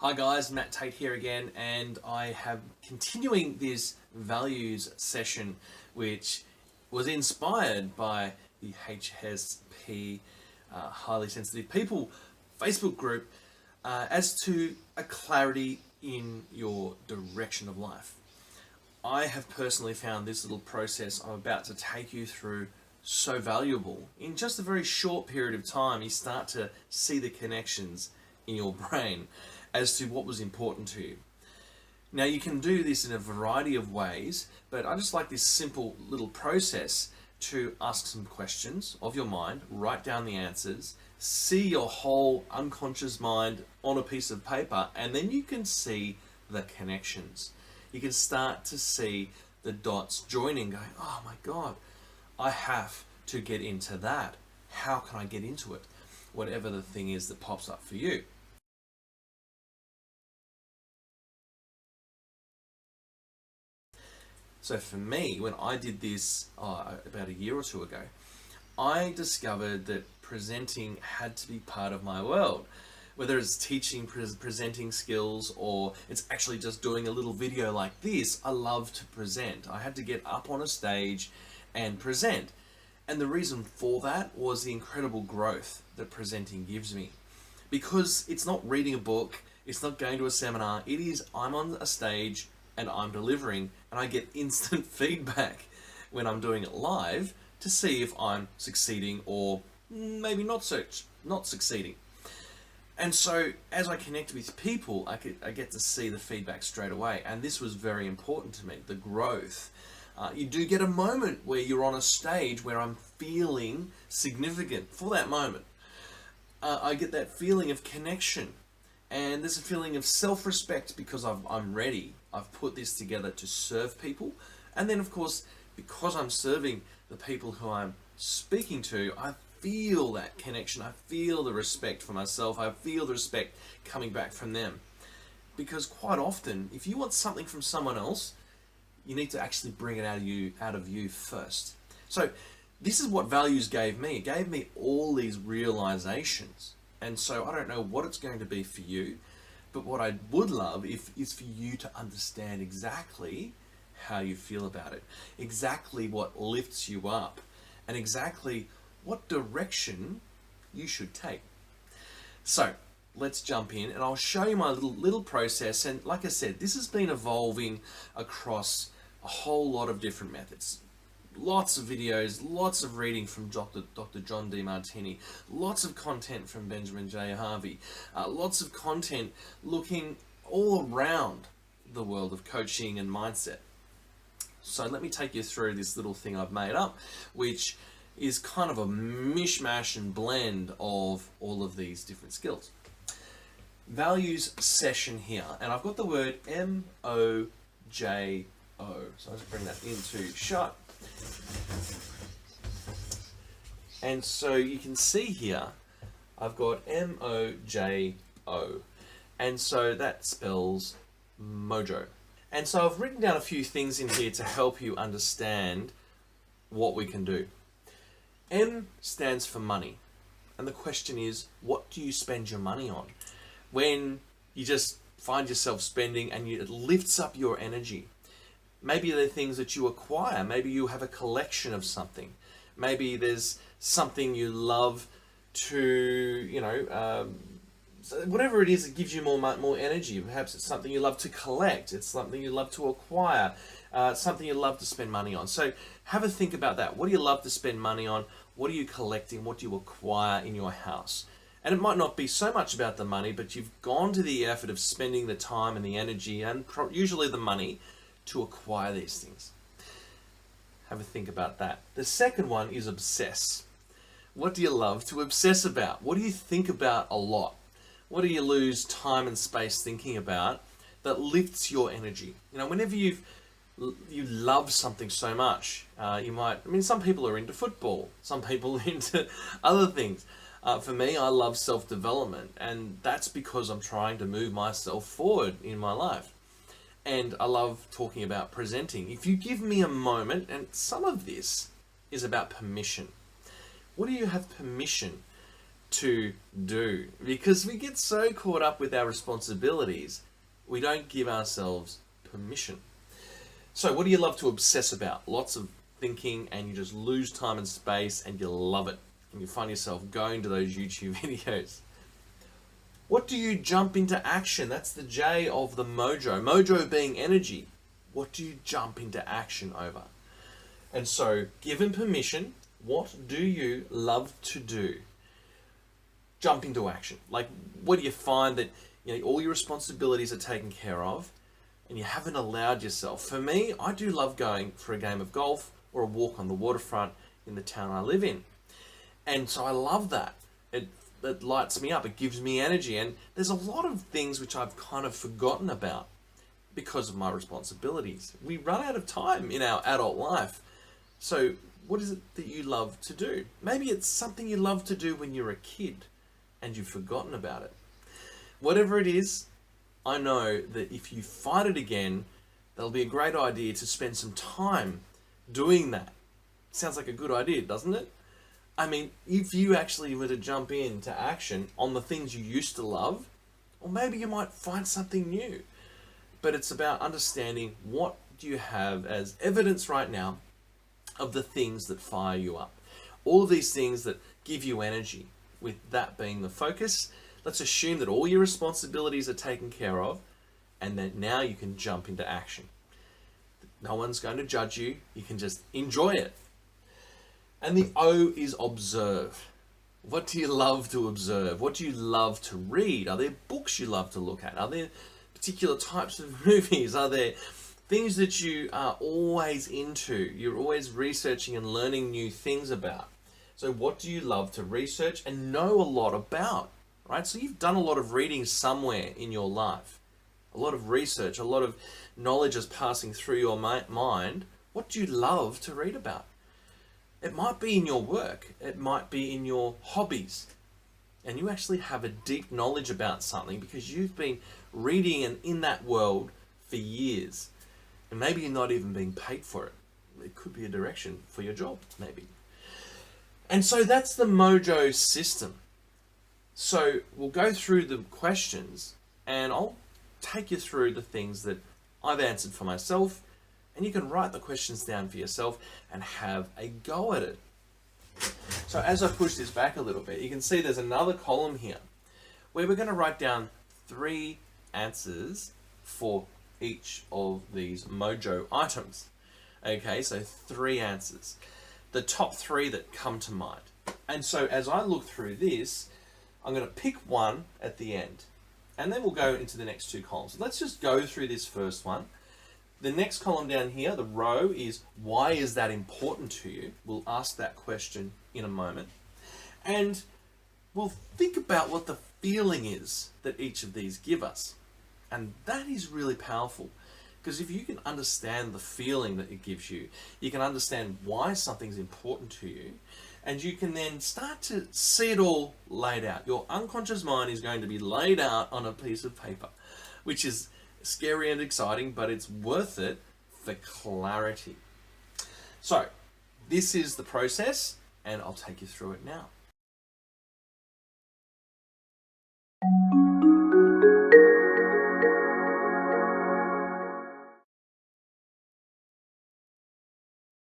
Hi guys, Matt Tate here again, and I have continuing this values session which was inspired by the HSP Highly Sensitive People Facebook group as to a clarity in your direction of life. I have personally found this little process I'm about to take you through so valuable. In just a very short period of time, you start to see the connections in your brain as to what was important to you. Now you can do this in a variety of ways, but I just like this simple little process to ask some questions of your mind, write down the answers, see your whole unconscious mind on a piece of paper, and then you can see the connections. You can start to see the dots joining, going, oh my God, I have to get into that. How can I get into it? Whatever the thing is that pops up for you. So for me, when I did this about a year or two ago, I discovered that presenting had to be part of my world. Whether it's teaching presenting skills or it's actually just doing a little video like this, I love to present. I had to get up on a stage and present. And the reason for that was the incredible growth that presenting gives me. Because it's not reading a book, it's not going to a seminar, it is I'm on a stage and I'm delivering, and I get instant feedback when I'm doing it live to see if I'm succeeding or maybe not succeeding. And so as I connect with people, I get to see the feedback straight away, and this was very important to me, the growth. You do get a moment where you're on a stage where I'm feeling significant for that moment. I get that feeling of connection. And there's a feeling of self-respect because I'm ready. I've put this together to serve people. And then, of course, because I'm serving the people who I'm speaking to, I feel that connection. I feel the respect for myself. I feel the respect coming back from them. Because quite often, if you want something from someone else, you need to actually bring it out of you first. So this is what values gave me. It gave me all these realizations. And so I don't know what it's going to be for you, but what I would love is for you to understand exactly how you feel about it, exactly what lifts you up, and exactly what direction you should take. So let's jump in and I'll show you my little process. And like I said, this has been evolving across a whole lot of different methods. Lots of videos, lots of reading from Dr. John Demartini, lots of content from Benjamin J. Harvey, lots of content looking all around the world of coaching and mindset. So let me take you through this little thing I've made up, which is kind of a mishmash and blend of all of these different skills. Values session here, and I've got the word M-O-J-O. So I'll just bring that into shot. And so you can see here, I've got M-O-J-O. And so that spells Mojo. And so I've written down a few things in here to help you understand what we can do. M stands for money. And the question is, what do you spend your money on? When you just find yourself spending and it lifts up your energy. Maybe they're things that you acquire. Maybe you have a collection of something. Maybe there's something you love to, whatever it is that gives you more energy. Perhaps it's something you love to collect. It's something you love to acquire. Something you love to spend money on. So have a think about that. What do you love to spend money on? What are you collecting? What do you acquire in your house? And it might not be so much about the money, but you've gone to the effort of spending the time and the energy and usually the money to acquire these things. Have a think about that. The second one is obsess. What do you love to obsess about? What do you think about a lot? What do you lose time and space thinking about that lifts your energy? Whenever you love something so much, some people are into football, some people are into other things. For me, I love self-development, and that's because I'm trying to move myself forward in my life. And I love talking about presenting. If you give me a moment, and some of this is about permission. What do you have permission to do, because we get so caught up with our responsibilities, we don't give ourselves permission. So what do you love to obsess about? Lots of thinking, and you just lose time and space, and you love it. And you find yourself going to those YouTube videos. What do you jump into action? That's the J of the Mojo. Mojo being energy. What do you jump into action over? And so, given permission, what do you love to do? Jump into action. Like, what do you find that all your responsibilities are taken care of, and you haven't allowed yourself? For me, I do love going for a game of golf or a walk on the waterfront in the town I live in. And so I love that. It lights me up. It gives me energy. And there's a lot of things which I've kind of forgotten about because of my responsibilities. We run out of time in our adult life. So what is it that you love to do? Maybe it's something you loved to do when you were a kid and you've forgotten about it. Whatever it is, I know that if you find it again, that'll be a great idea to spend some time doing that. Sounds like a good idea, doesn't it? I mean, if you actually were to jump into action on the things you used to love, or maybe you might find something new. But it's about understanding what do you have as evidence right now of the things that fire you up. All of these things that give you energy, with that being the focus. Let's assume that all your responsibilities are taken care of, and that now you can jump into action. No one's going to judge you. You can just enjoy it. And the O is observe. What do you love to observe? What do you love to read? Are there books you love to look at? Are there particular types of movies? Are there things that you are always into? You're always researching and learning new things about. So what do you love to research and know a lot about? Right? So you've done a lot of reading somewhere in your life. A lot of research, a lot of knowledge is passing through your mind. What do you love to read about? It might be in your work. It might be in your hobbies. And you actually have a deep knowledge about something because you've been reading and in that world for years. And maybe you're not even being paid for it. It could be a direction for your job, maybe. And so that's the Mojo system. So we'll go through the questions and I'll take you through the things that I've answered for myself, and you can write the questions down for yourself and have a go at it. So as I push this back a little bit, you can see there's another column here where we're going to write down 3 answers for each of these Mojo items. Okay, so 3 answers. The top 3 that come to mind. And so as I look through this, I'm going to pick one at the end, and then we'll go into the next 2 columns. Let's just go through this first one. The next column down here, the row, is why is that important to you? We'll ask that question in a moment. And we'll think about what the feeling is that each of these give us. And that is really powerful, because if you can understand the feeling that it gives you, you can understand why something's important to you, and you can then start to see it all laid out. Your unconscious mind is going to be laid out on a piece of paper, which is scary and exciting, but it's worth it for clarity. So this is the process, and I'll take you through it now.